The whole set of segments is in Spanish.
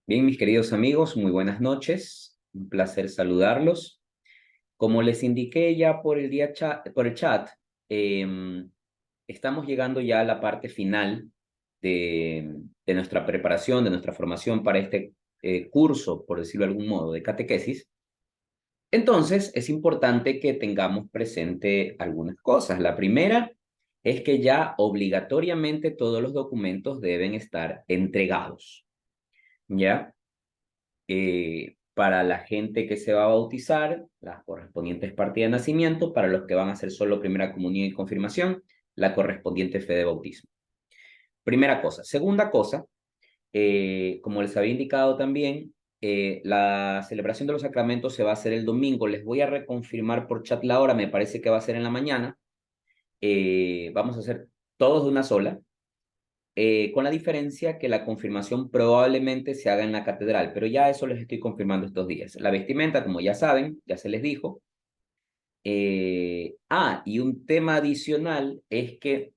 Bien, mis queridos amigos, muy buenas noches. Un placer saludarlos. Como les indiqué ya por el chat, em, estamos llegando ya a la parte final de nuestra preparación, de nuestra formación para este curso, por decirlo de algún modo, de catequesis. Entonces, es importante que tengamos presente algunas cosas. La primera es que ya obligatoriamente todos los documentos deben estar entregados, ¿ya? Para la gente que se va a bautizar, las correspondientes partidas de nacimiento; para los que van a hacer solo primera comunión y confirmación, la correspondiente fe de bautismo. Primera cosa. Segunda cosa, como les había indicado también, la celebración de los sacramentos se va a hacer el domingo. Les voy a reconfirmar por chat la hora, me parece que va a ser en la mañana. Vamos a hacer todos de una sola, con la diferencia que la confirmación probablemente se haga en la catedral, pero ya eso les estoy confirmando estos días. La vestimenta, como ya saben, ya se les dijo. Y un tema adicional es que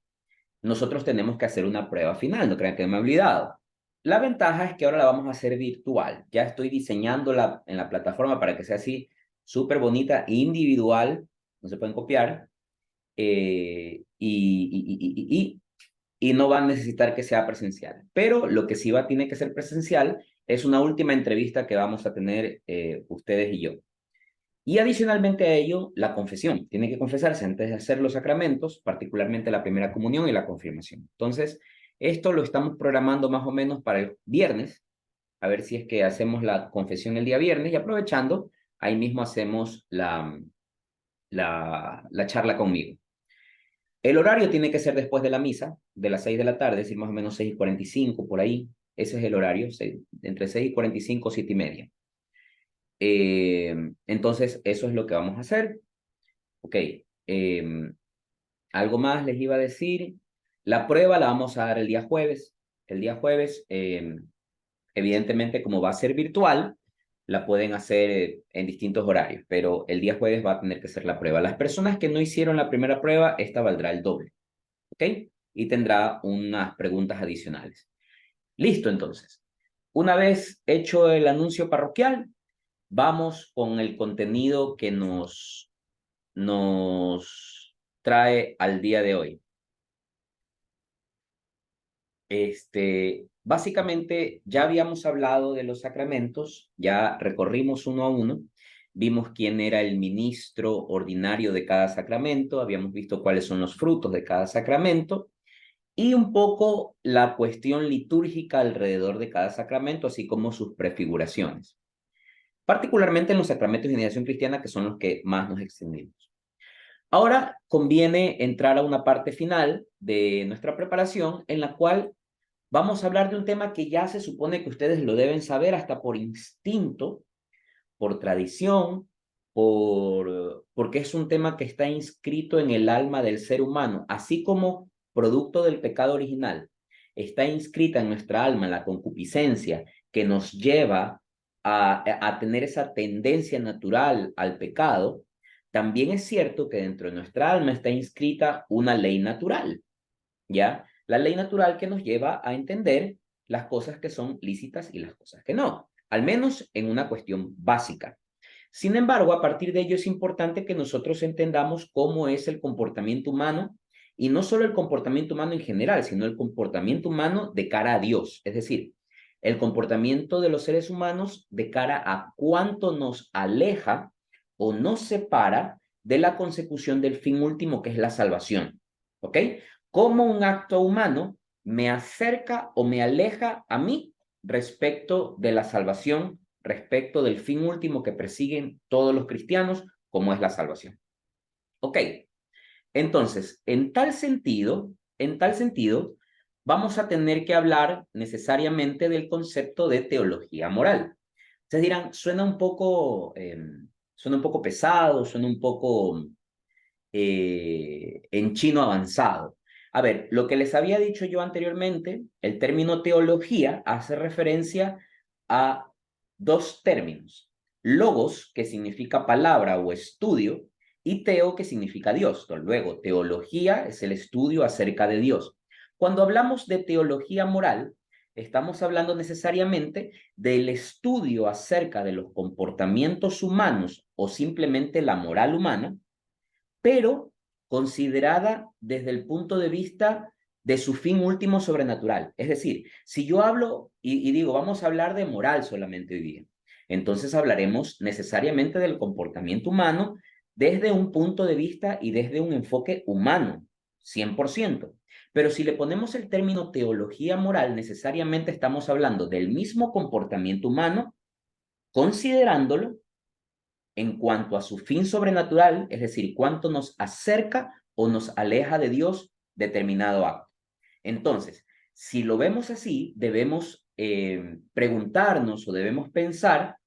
nosotros tenemos que hacer una prueba final, no crean que me he olvidado. La ventaja es que ahora la vamos a hacer virtual. Ya estoy diseñándola en la plataforma para que sea así, súper bonita, individual, no se pueden copiar. Y no va a necesitar que sea presencial. Pero lo que sí tiene que ser presencial es una última entrevista que vamos a tener ustedes y yo. Y adicionalmente a ello, la confesión. Tiene que confesarse antes de hacer los sacramentos, particularmente la primera comunión y la confirmación. Entonces, esto lo estamos programando más o menos para el viernes, a ver si es que hacemos la confesión el día viernes, y aprovechando, ahí mismo hacemos la charla conmigo. El horario tiene que ser después de la misa, de las 6 de la tarde, es decir, más o menos 6:45, por ahí. Ese es el horario, entre 6:45 y 7:30. Entonces, eso es lo que vamos a hacer. Ok. Algo más les iba a decir. La prueba la vamos a dar el día jueves. El día jueves, evidentemente, como va a ser virtual, la pueden hacer en distintos horarios, pero el día jueves va a tener que ser la prueba. Las personas que no hicieron la primera prueba, esta valdrá el doble. ¿Ok? Y tendrá unas preguntas adicionales. Listo, entonces. Una vez hecho el anuncio parroquial, vamos con el contenido que nos trae al día de hoy. Básicamente, ya habíamos hablado de los sacramentos, ya recorrimos uno a uno, vimos quién era el ministro ordinario de cada sacramento, habíamos visto cuáles son los frutos de cada sacramento, y un poco la cuestión litúrgica alrededor de cada sacramento, así como sus prefiguraciones, particularmente en los sacramentos de iniciación cristiana, que son los que más nos extendimos. Ahora conviene entrar a una parte final de nuestra preparación en la cual vamos a hablar de un tema que ya se supone que ustedes lo deben saber hasta por instinto, por tradición, porque es un tema que está inscrito en el alma del ser humano, así como producto del pecado original. Está inscrita en nuestra alma la concupiscencia que nos lleva a tener esa tendencia natural al pecado. También es cierto que dentro de nuestra alma está inscrita una ley natural, ¿ya? La ley natural que nos lleva a entender las cosas que son lícitas y las cosas que no, al menos en una cuestión básica. Sin embargo, a partir de ello es importante que nosotros entendamos cómo es el comportamiento humano, y no solo el comportamiento humano en general, sino el comportamiento humano de cara a Dios, es decir, el comportamiento de los seres humanos de cara a cuánto nos aleja o nos separa de la consecución del fin último, que es la salvación. ¿Ok? Cómo un acto humano me acerca o me aleja a mí respecto de la salvación, respecto del fin último que persiguen todos los cristianos, como es la salvación. Ok, entonces, en tal sentido, vamos a tener que hablar necesariamente del concepto de teología moral. Ustedes dirán, suena un poco pesado, suena un poco en chino avanzado. A ver, lo que les había dicho yo anteriormente, el término teología hace referencia a dos términos: logos, que significa palabra o estudio, y teo, que significa Dios. Luego, teología es el estudio acerca de Dios. Cuando hablamos de teología moral, estamos hablando necesariamente del estudio acerca de los comportamientos humanos o simplemente la moral humana, pero considerada desde el punto de vista de su fin último sobrenatural. Es decir, si yo hablo y digo, vamos a hablar de moral solamente hoy día, entonces hablaremos necesariamente del comportamiento humano desde un punto de vista y desde un enfoque humano, 100%. Pero si le ponemos el término teología moral, necesariamente estamos hablando del mismo comportamiento humano, considerándolo en cuanto a su fin sobrenatural, es decir, cuánto nos acerca o nos aleja de Dios determinado acto. Entonces, si lo vemos así, debemos preguntarnos o debemos pensar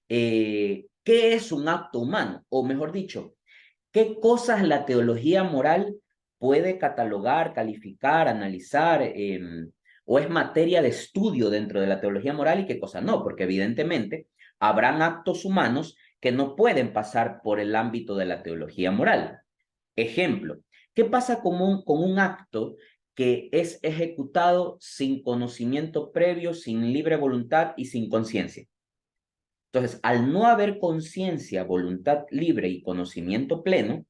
qué es un acto humano, o mejor dicho, qué cosas la teología moral puede catalogar, calificar, analizar, o es materia de estudio dentro de la teología moral y qué cosas no, porque evidentemente habrán actos humanos que no pueden pasar por el ámbito de la teología moral. Ejemplo, ¿qué pasa con un acto que es ejecutado sin conocimiento previo, sin libre voluntad y sin conciencia? Entonces, al no haber conciencia, voluntad libre y conocimiento pleno,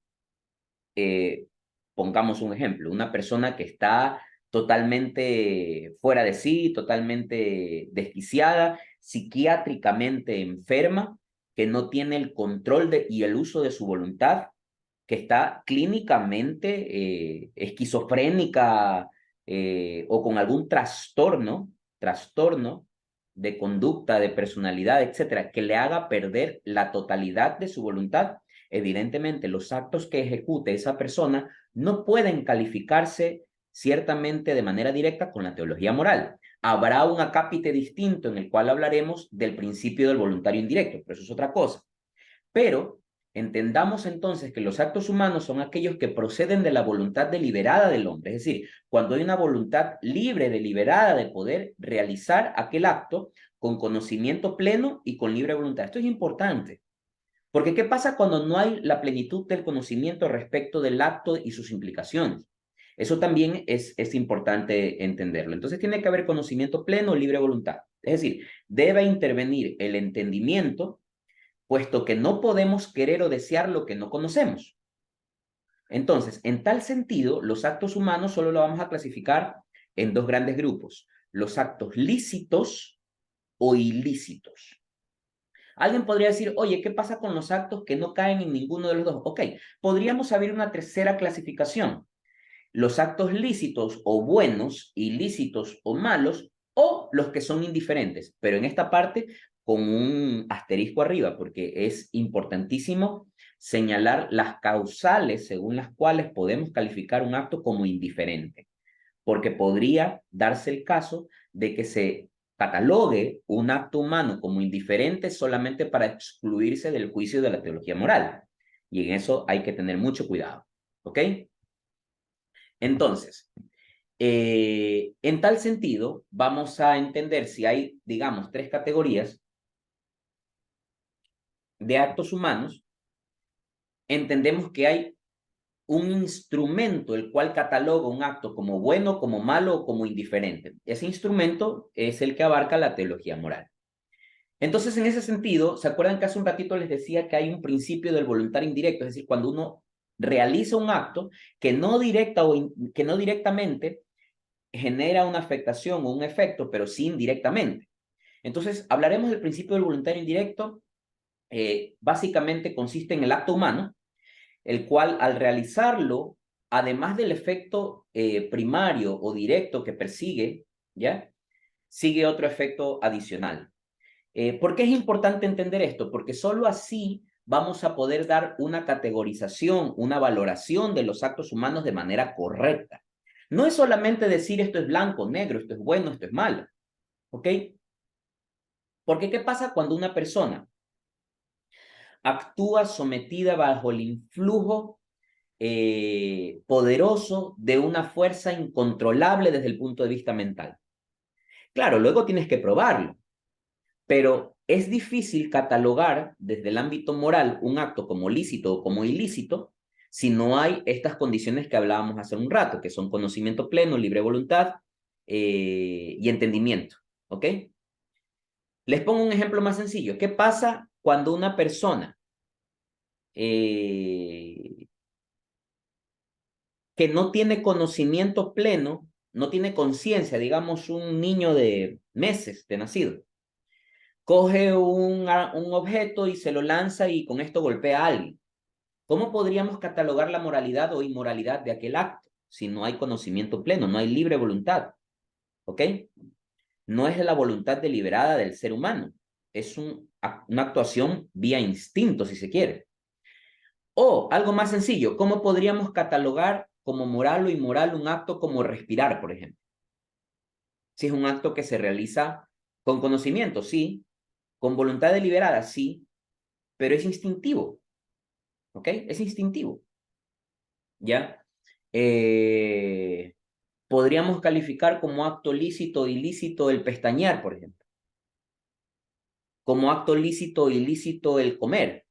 eh, pongamos un ejemplo, una persona que está totalmente fuera de sí, totalmente desquiciada, psiquiátricamente enferma, que no tiene el control y el uso de su voluntad, que está clínicamente esquizofrénica o con algún trastorno de conducta, de personalidad, etcétera, que le haga perder la totalidad de su voluntad, evidentemente los actos que ejecute esa persona no pueden calificarse ciertamente de manera directa con la teología moral. Habrá un acápite distinto en el cual hablaremos del principio del voluntario indirecto, pero eso es otra cosa. Pero entendamos entonces que los actos humanos son aquellos que proceden de la voluntad deliberada del hombre, es decir, cuando hay una voluntad libre, deliberada de poder realizar aquel acto con conocimiento pleno y con libre voluntad. Esto es importante, porque ¿qué pasa cuando no hay la plenitud del conocimiento respecto del acto y sus implicaciones? Eso también es importante entenderlo. Entonces tiene que haber conocimiento pleno, libre voluntad. Es decir, debe intervenir el entendimiento, puesto que no podemos querer o desear lo que no conocemos. Entonces, en tal sentido, los actos humanos solo lo vamos a clasificar en dos grandes grupos: los actos lícitos o ilícitos. Alguien podría decir, oye, ¿qué pasa con los actos que no caen en ninguno de los dos? Ok, podríamos abrir una tercera clasificación: los actos lícitos o buenos, ilícitos o malos, o los que son indiferentes, pero en esta parte con un asterisco arriba, porque es importantísimo señalar las causales según las cuales podemos calificar un acto como indiferente, porque podría darse el caso de que se catalogue un acto humano como indiferente solamente para excluirse del juicio de la teología moral, y en eso hay que tener mucho cuidado, ¿ok? Entonces, en tal sentido, vamos a entender si hay, digamos, tres categorías de actos humanos. Entendemos que hay un instrumento el cual cataloga un acto como bueno, como malo o como indiferente. Ese instrumento es el que abarca la teología moral. Entonces, en ese sentido, ¿se acuerdan que hace un ratito les decía que hay un principio del voluntario indirecto? Es decir, cuando uno realiza un acto que no que no directamente genera una afectación o un efecto, pero sí indirectamente. Entonces, hablaremos del principio del voluntario indirecto. Básicamente consiste en el acto humano, el cual al realizarlo, además del efecto primario o directo que persigue, ¿ya? Sigue otro efecto adicional. ¿Por qué es importante entender esto? Porque solo así vamos a poder dar una categorización, una valoración de los actos humanos de manera correcta. No es solamente decir esto es blanco, negro, esto es bueno, esto es malo, ¿ok? Porque ¿qué pasa cuando una persona actúa sometida bajo el influjo poderoso de una fuerza incontrolable desde el punto de vista mental? Claro, luego tienes que probarlo, pero es difícil catalogar desde el ámbito moral un acto como lícito o como ilícito si no hay estas condiciones que hablábamos hace un rato, que son conocimiento pleno, libre voluntad, y entendimiento, ¿ok? Les pongo un ejemplo más sencillo. ¿Qué pasa cuando una persona que no tiene conocimiento pleno, no tiene conciencia, digamos un niño de meses de nacido, coge un objeto y se lo lanza y con esto golpea a alguien? ¿Cómo podríamos catalogar la moralidad o inmoralidad de aquel acto si no hay conocimiento pleno, no hay libre voluntad? ¿Ok? No es la voluntad deliberada del ser humano, es una actuación vía instinto, si se quiere. O algo más sencillo, ¿cómo podríamos catalogar como moral o inmoral un acto como respirar, por ejemplo? Si es un acto que se realiza con conocimiento, sí, con voluntad deliberada, sí, pero es instintivo, ¿ok? Es instintivo, ¿ya? Eh, Podríamos calificar como acto lícito o ilícito el pestañear, por ejemplo. Como acto lícito o ilícito el comer.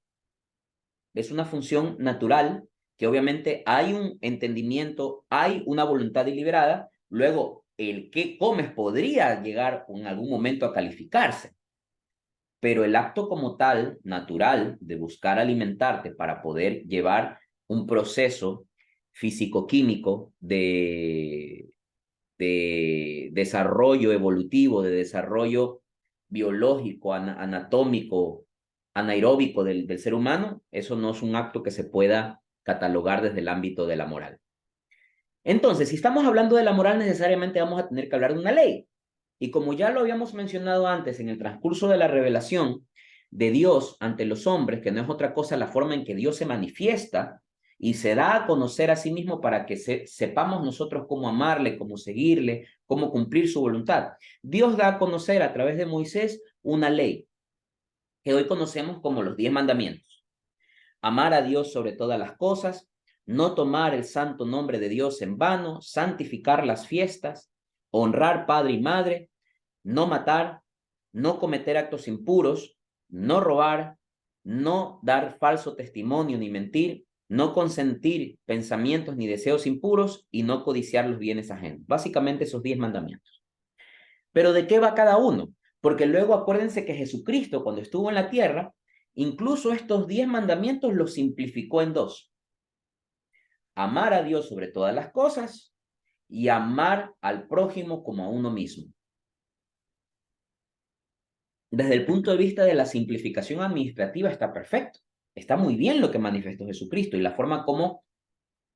Es una función natural que obviamente hay un entendimiento, hay una voluntad deliberada, luego el que comes podría llegar en algún momento a calificarse, pero el acto como tal, natural, de buscar alimentarte para poder llevar un proceso físico-químico de desarrollo evolutivo, de desarrollo biológico, anatómico, anaeróbico del ser humano, eso no es un acto que se pueda catalogar desde el ámbito de la moral. Entonces, si estamos hablando de la moral, necesariamente vamos a tener que hablar de una ley. Y como ya lo habíamos mencionado antes en el transcurso de la revelación de Dios ante los hombres, que no es otra cosa la forma en que Dios se manifiesta y se da a conocer a sí mismo para que sepamos nosotros cómo amarle, cómo seguirle, cómo cumplir su voluntad. Dios da a conocer a través de Moisés una ley que hoy conocemos como los 10 mandamientos. Amar a Dios sobre todas las cosas, no tomar el santo nombre de Dios en vano, santificar las fiestas, honrar padre y madre, no matar, no cometer actos impuros, no robar, no dar falso testimonio ni mentir, no consentir pensamientos ni deseos impuros y no codiciar los bienes ajenos. Básicamente esos 10 mandamientos. Pero ¿de qué va cada uno? Porque luego acuérdense que Jesucristo, cuando estuvo en la tierra, incluso estos 10 mandamientos los simplificó en dos. Amar a Dios sobre todas las cosas y amar al prójimo como a uno mismo. Desde el punto de vista de la simplificación administrativa está perfecto. Está muy bien lo que manifestó Jesucristo y la forma como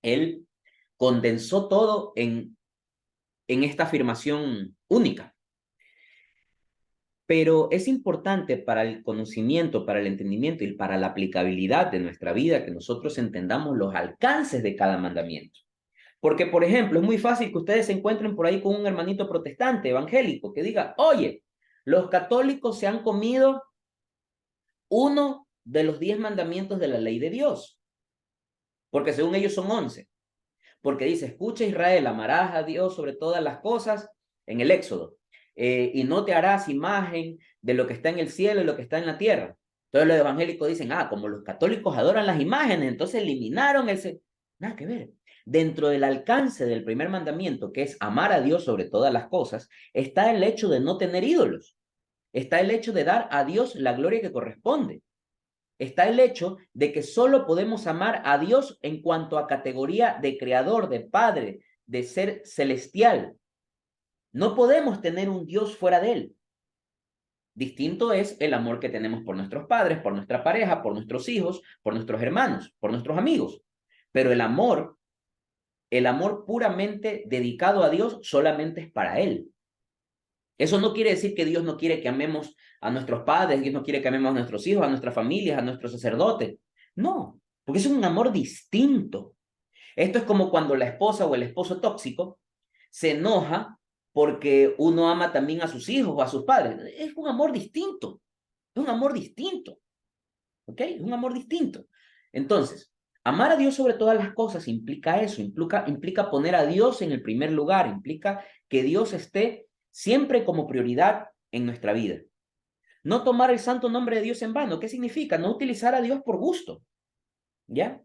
él condensó todo en esta afirmación única. Pero es importante para el conocimiento, para el entendimiento y para la aplicabilidad de nuestra vida que nosotros entendamos los alcances de cada mandamiento. Porque, por ejemplo, es muy fácil que ustedes se encuentren por ahí con un hermanito protestante, evangélico, que diga, oye, los católicos se han comido uno de los 10 mandamientos de la ley de Dios, porque según ellos son 11. Porque dice, escucha Israel, amarás a Dios sobre todas las cosas en el Éxodo, y no te harás imagen de lo que está en el cielo y lo que está en la tierra. Entonces los evangélicos dicen, como los católicos adoran las imágenes, entonces eliminaron ese... Nada que ver. Dentro del alcance del primer mandamiento, que es amar a Dios sobre todas las cosas, está el hecho de no tener ídolos. Está el hecho de dar a Dios la gloria que corresponde. Está el hecho de que solo podemos amar a Dios en cuanto a categoría de creador, de padre, de ser celestial. No podemos tener un Dios fuera de él. Distinto es el amor que tenemos por nuestros padres, por nuestra pareja, por nuestros hijos, por nuestros hermanos, por nuestros amigos. Pero el amor puramente dedicado a Dios solamente es para él. Eso no quiere decir que Dios no quiere que amemos a nuestros padres, Dios no quiere que amemos a nuestros hijos, a nuestras familias, a nuestros sacerdotes. No, porque es un amor distinto. Esto es como cuando la esposa o el esposo tóxico se enoja porque uno ama también a sus hijos o a sus padres. Es un amor distinto. Es un amor distinto. ¿Ok? Es un amor distinto. Entonces, amar a Dios sobre todas las cosas implica eso, implica poner a Dios en el primer lugar, implica que Dios esté siempre como prioridad en nuestra vida. No tomar el santo nombre de Dios en vano. ¿Qué significa? No utilizar a Dios por gusto. ¿Ya?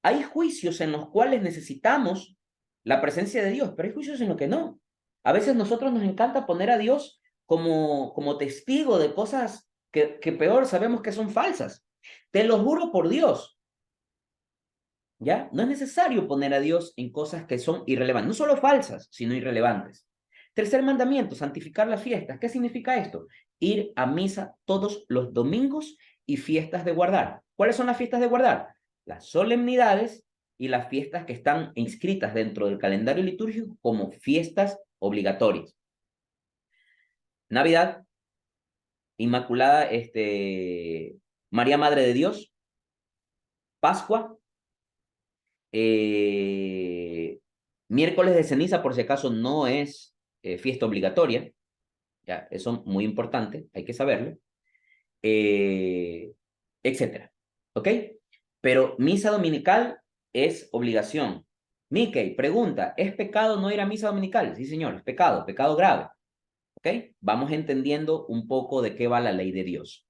Hay juicios en los cuales necesitamos la presencia de Dios, pero hay juicios en los que no. A veces nosotros nos encanta poner a Dios como testigo de cosas que peor sabemos que son falsas. Te lo juro por Dios, ¿ya? No es necesario poner a Dios en cosas que son irrelevantes, no solo falsas, sino irrelevantes. Tercer mandamiento, santificar las fiestas. ¿Qué significa esto? Ir a misa todos los domingos y fiestas de guardar. ¿Cuáles son las fiestas de guardar? Las solemnidades y las fiestas que están inscritas dentro del calendario litúrgico como fiestas obligatorias. Navidad, Inmaculada, María Madre de Dios, Pascua, miércoles de ceniza, por si acaso, no es fiesta obligatoria, ya, eso es muy importante, hay que saberlo, etcétera, ¿ok? Pero misa dominical es obligación. Mickey, pregunta, ¿es pecado no ir a misa dominical? Sí, señor, es pecado, pecado grave, ¿ok? Vamos entendiendo un poco de qué va la ley de Dios.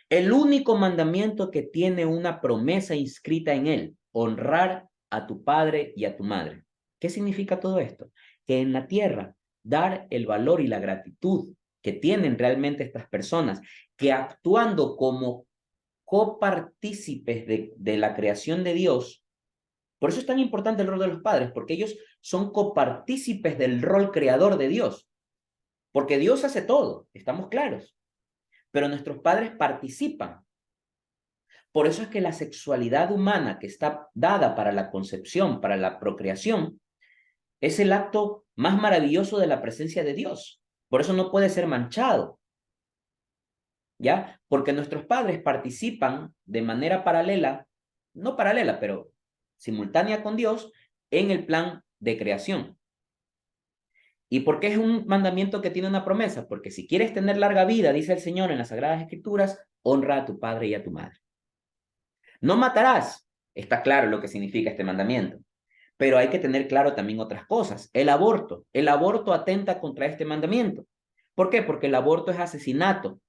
El único mandamiento que tiene una promesa inscrita en él, honrar a tu padre y a tu madre. ¿Qué significa todo esto? Que en la tierra, dar el valor y la gratitud que tienen realmente estas personas, que actuando como copartícipes de la creación de Dios, por eso es tan importante el rol de los padres, porque ellos son copartícipes del rol creador de Dios, porque Dios hace todo, estamos claros, pero nuestros padres participan. Por eso es que la sexualidad humana que está dada para la concepción, para la procreación, es el acto más maravilloso de la presencia de Dios. Por eso no puede ser manchado, ¿ya? Porque nuestros padres participan de manera paralela, no paralela, pero simultánea con Dios, en el plan de creación. ¿Y por qué es un mandamiento que tiene una promesa? Porque si quieres tener larga vida, dice el Señor en las Sagradas Escrituras, honra a tu padre y a tu madre. No matarás. Está claro lo que significa este mandamiento. Pero hay que tener claro también otras cosas. El aborto atenta contra este mandamiento. ¿Por qué? Porque el aborto es asesinato.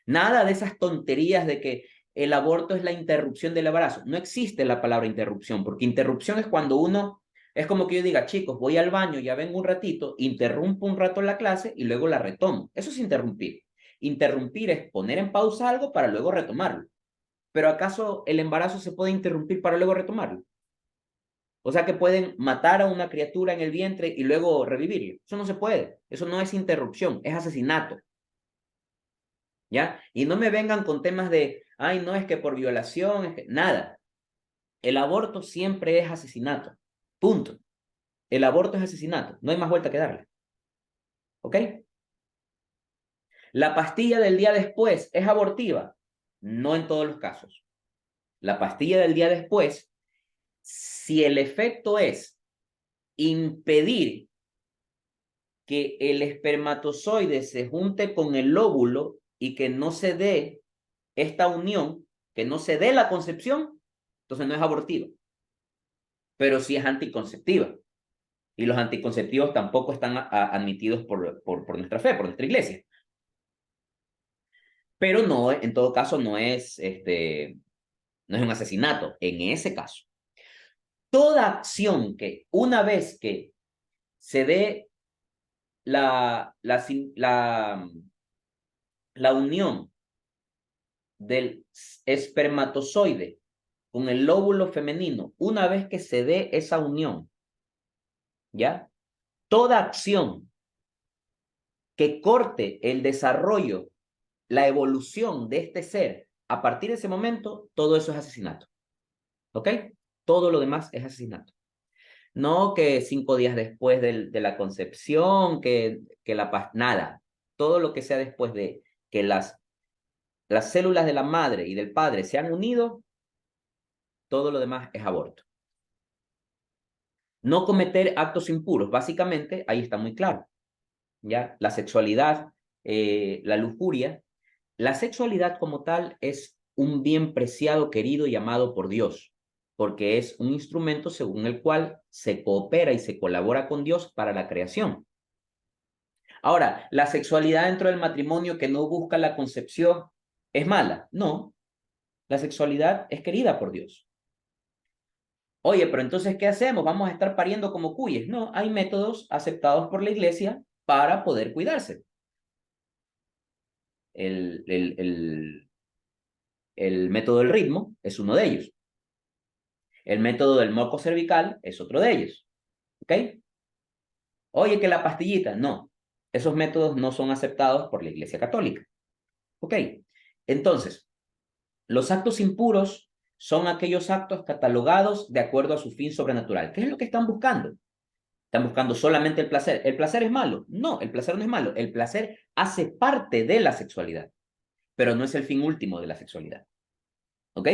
Nada de esas tonterías de que el aborto es la interrupción del embarazo. No existe la palabra interrupción, porque interrupción es cuando uno, es como que yo diga, chicos, voy al baño, ya vengo un ratito, interrumpo un rato la clase y luego la retomo. Eso es interrumpir. Interrumpir es poner en pausa algo para luego retomarlo. Pero ¿acaso el embarazo se puede interrumpir para luego retomarlo? O sea que pueden matar a una criatura en el vientre y luego revivirlo. Eso no se puede. Eso no es interrupción, es asesinato. ¿Ya? Y no me vengan con temas de, ay, no, es que por violación, es que... Nada. El aborto siempre es asesinato. Punto. El aborto es asesinato. No hay más vuelta que darle. ¿Ok? La pastilla del día después es abortiva. No en todos los casos. La pastilla del día después, si el efecto es impedir que el espermatozoide se junte con el óvulo y que no se dé esta unión, que no se dé la concepción, entonces no es abortiva, pero sí es anticonceptiva. Y los anticonceptivos tampoco están admitidos por nuestra fe, por nuestra iglesia. Pero no, en todo caso, no es un asesinato, en ese caso. Toda acción que una vez que se dé la unión del espermatozoide con el óvulo femenino, una vez que se dé esa unión, ¿ya? Toda acción que corte el desarrollo, la evolución de este ser, a partir de ese momento, todo eso es asesinato. ¿Ok? Todo lo demás es asesinato. No que 5 días después de la concepción, nada. Todo lo que sea después de que las células de la madre y del padre se han unido, todo lo demás es aborto. No cometer actos impuros, básicamente, ahí está muy claro. ¿Ya? La sexualidad, la lujuria. La sexualidad como tal es un bien preciado, querido y amado por Dios, porque es un instrumento según el cual se coopera y se colabora con Dios para la creación. Ahora, la sexualidad dentro del matrimonio que no busca la concepción es mala. No, la sexualidad es querida por Dios. Oye, pero entonces, ¿qué hacemos? ¿Vamos a estar pariendo como cuyes? No, hay métodos aceptados por la iglesia para poder cuidarse. El método del ritmo es uno de ellos. El método del moco cervical es otro de ellos. ¿Ok? Oye, que la pastillita, no. Esos métodos no son aceptados por la Iglesia Católica. ¿Ok? Entonces, los actos impuros son aquellos actos catalogados de acuerdo a su fin sobrenatural. ¿Qué es lo que están buscando? Están buscando solamente el placer. ¿El placer es malo? No, el placer no es malo. El placer hace parte de la sexualidad, pero no es el fin último de la sexualidad. ¿Ok?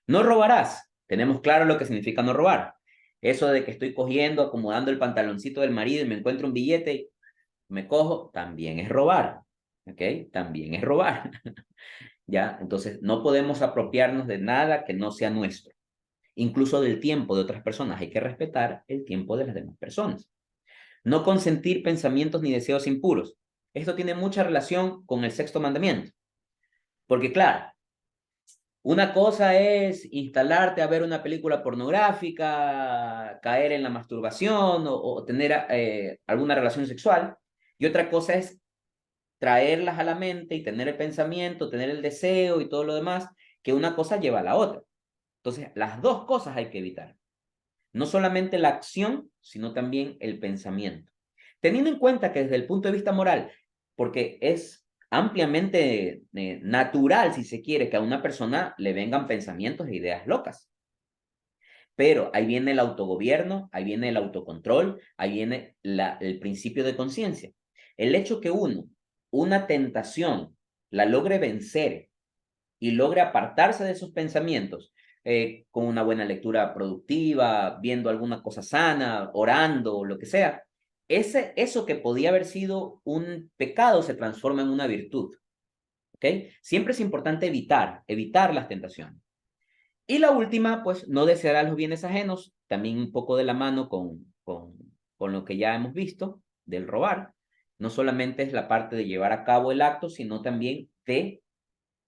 No robarás. Tenemos claro lo que significa no robar. Eso de que estoy cogiendo, acomodando el pantaloncito del marido y me encuentro un billete, me cojo, también es robar. ¿Ok? También es robar. ¿Ya? Entonces, no podemos apropiarnos de nada que no sea nuestro. Incluso del tiempo de otras personas. Hay que respetar el tiempo de las demás personas. No consentir pensamientos ni deseos impuros. Esto tiene mucha relación con el sexto mandamiento. Porque claro, una cosa es instalarte a ver una película pornográfica, caer en la masturbación o tener alguna relación sexual. Y otra cosa es traerlas a la mente y tener el pensamiento, tener el deseo y todo lo demás, que una cosa lleva a la otra. Entonces, las dos cosas hay que evitar. No solamente la acción, sino también el pensamiento. Teniendo en cuenta que desde el punto de vista moral, porque es ampliamente natural, si se quiere, que a una persona le vengan pensamientos e ideas locas. Pero ahí viene el autogobierno, ahí viene el autocontrol, ahí viene el principio de conciencia. El hecho que una tentación, la logre vencer y logre apartarse de esos pensamientos con una buena lectura productiva, viendo alguna cosa sana, orando, lo que sea, eso que podía haber sido un pecado se transforma en una virtud. ¿Ok? Siempre es importante evitar las tentaciones. Y la última, pues no deseará los bienes ajenos, también un poco de la mano con lo que ya hemos visto del robar. No solamente es la parte de llevar a cabo el acto, sino también de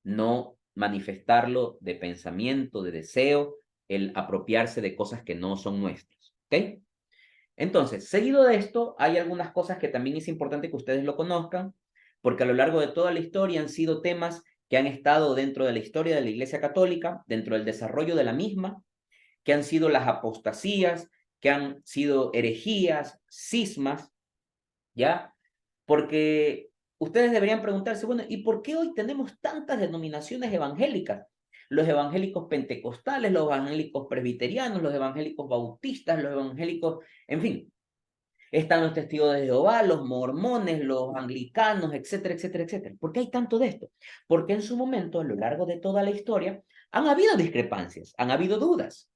no manifestarlo de pensamiento, de deseo, el apropiarse de cosas que no son nuestras. ¿Ok? Entonces, seguido de esto, hay algunas cosas que también es importante que ustedes lo conozcan, porque a lo largo de toda la historia han sido temas que han estado dentro de la historia de la Iglesia Católica, dentro del desarrollo de la misma, que han sido las apostasías, que han sido herejías, cismas, ¿ya? Porque ustedes deberían preguntarse, bueno, ¿y por qué hoy tenemos tantas denominaciones evangélicas? Los evangélicos pentecostales, los evangélicos presbiterianos, los evangélicos bautistas, los evangélicos, en fin, están los testigos de Jehová, los mormones, los anglicanos, etcétera, etcétera, etcétera. ¿Por qué hay tanto de esto? Porque en su momento, a lo largo de toda la historia, han habido discrepancias, han habido dudas.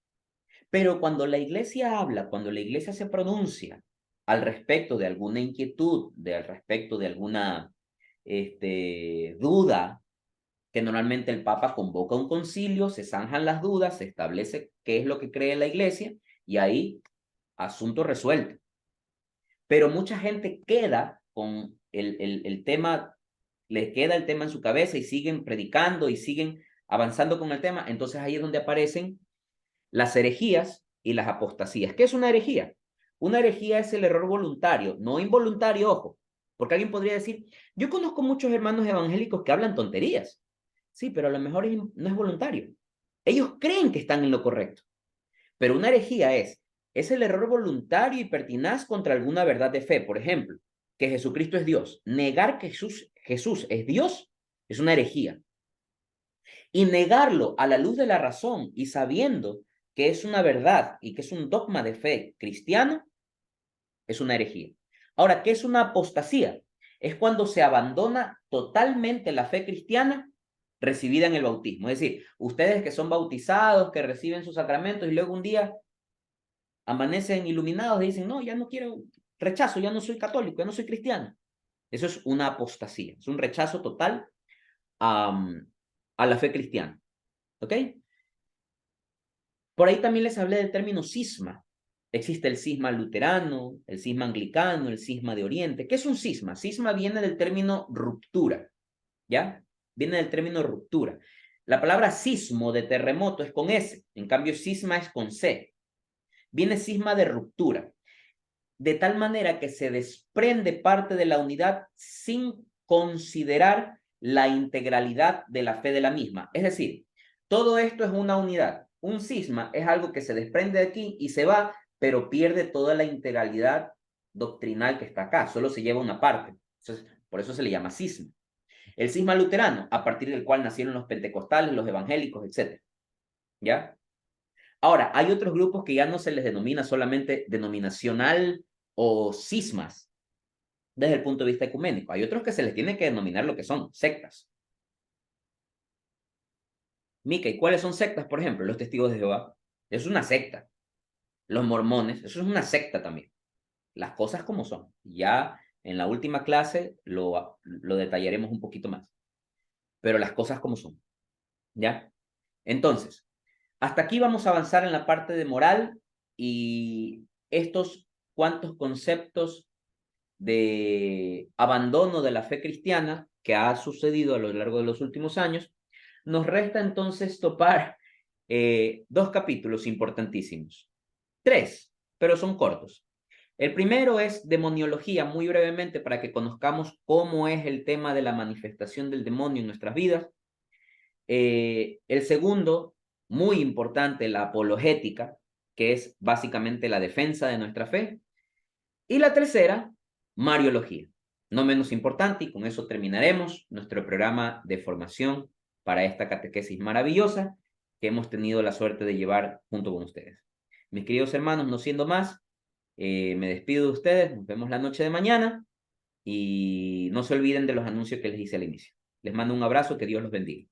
Pero cuando la iglesia habla, cuando la iglesia se pronuncia al respecto de alguna inquietud, al respecto de alguna duda, que normalmente el Papa convoca un concilio, se zanjan las dudas, se establece qué es lo que cree la iglesia y ahí asunto resuelto. Pero mucha gente queda con el tema, les queda el tema en su cabeza y siguen predicando y siguen avanzando con el tema. Entonces ahí es donde aparecen las herejías y las apostasías. ¿Qué es una herejía? Una herejía es el error voluntario, no involuntario, ojo, porque alguien podría decir, yo conozco muchos hermanos evangélicos que hablan tonterías. Sí, pero a lo mejor no es voluntario. Ellos creen que están en lo correcto, pero una herejía es el error voluntario y pertinaz contra alguna verdad de fe. Por ejemplo, que Jesucristo es Dios. Negar que Jesús es Dios es una herejía. Y negarlo a la luz de la razón y sabiendo que es una verdad y que es un dogma de fe cristiano, es una herejía. Ahora, ¿qué es una apostasía? Es cuando se abandona totalmente la fe cristiana recibida en el bautismo. Es decir, ustedes que son bautizados, que reciben sus sacramentos y luego un día amanecen iluminados y dicen, no, ya no quiero, rechazo, ya no soy católico, ya no soy cristiano. Eso es una apostasía, es un rechazo total a la fe cristiana. ¿Ok? Por ahí también les hablé del término cisma. Existe el cisma luterano, el cisma anglicano, el cisma de Oriente. ¿Qué es un cisma? Cisma viene del término ruptura, ¿ya? Viene del término ruptura. La palabra sismo de terremoto es con S, en cambio cisma es con C. Viene cisma de ruptura, de tal manera que se desprende parte de la unidad sin considerar la integralidad de la fe de la misma. Es decir, todo esto es una unidad. Un cisma es algo que se desprende de aquí y se va, pero pierde toda la integralidad doctrinal que está acá, solo se lleva una parte. Entonces, por eso se le llama cisma. El cisma luterano, a partir del cual nacieron los pentecostales, los evangélicos, etc. ¿Ya? Ahora, hay otros grupos que ya no se les denomina solamente denominacional o cismas desde el punto de vista ecuménico. Hay otros que se les tiene que denominar lo que son sectas. Mica, ¿y cuáles son sectas? Por ejemplo, los testigos de Jehová. Es una secta. Los mormones, eso es una secta también. Las cosas como son. Ya en la última clase lo detallaremos un poquito más. Pero las cosas como son. ¿Ya? Entonces, hasta aquí vamos a avanzar en la parte de moral y estos cuantos conceptos de abandono de la fe cristiana que ha sucedido a lo largo de los últimos años. Nos resta entonces topar dos capítulos importantísimos. Tres, pero son cortos. El primero es demoniología, muy brevemente, para que conozcamos cómo es el tema de la manifestación del demonio en nuestras vidas. El segundo, muy importante, la apologética, que es básicamente la defensa de nuestra fe. Y la tercera, Mariología. No menos importante, y con eso terminaremos nuestro programa de formación para esta catequesis maravillosa que hemos tenido la suerte de llevar junto con ustedes. Mis queridos hermanos, no siendo más, me despido de ustedes, nos vemos la noche de mañana y no se olviden de los anuncios que les hice al inicio. Les mando un abrazo, que Dios los bendiga.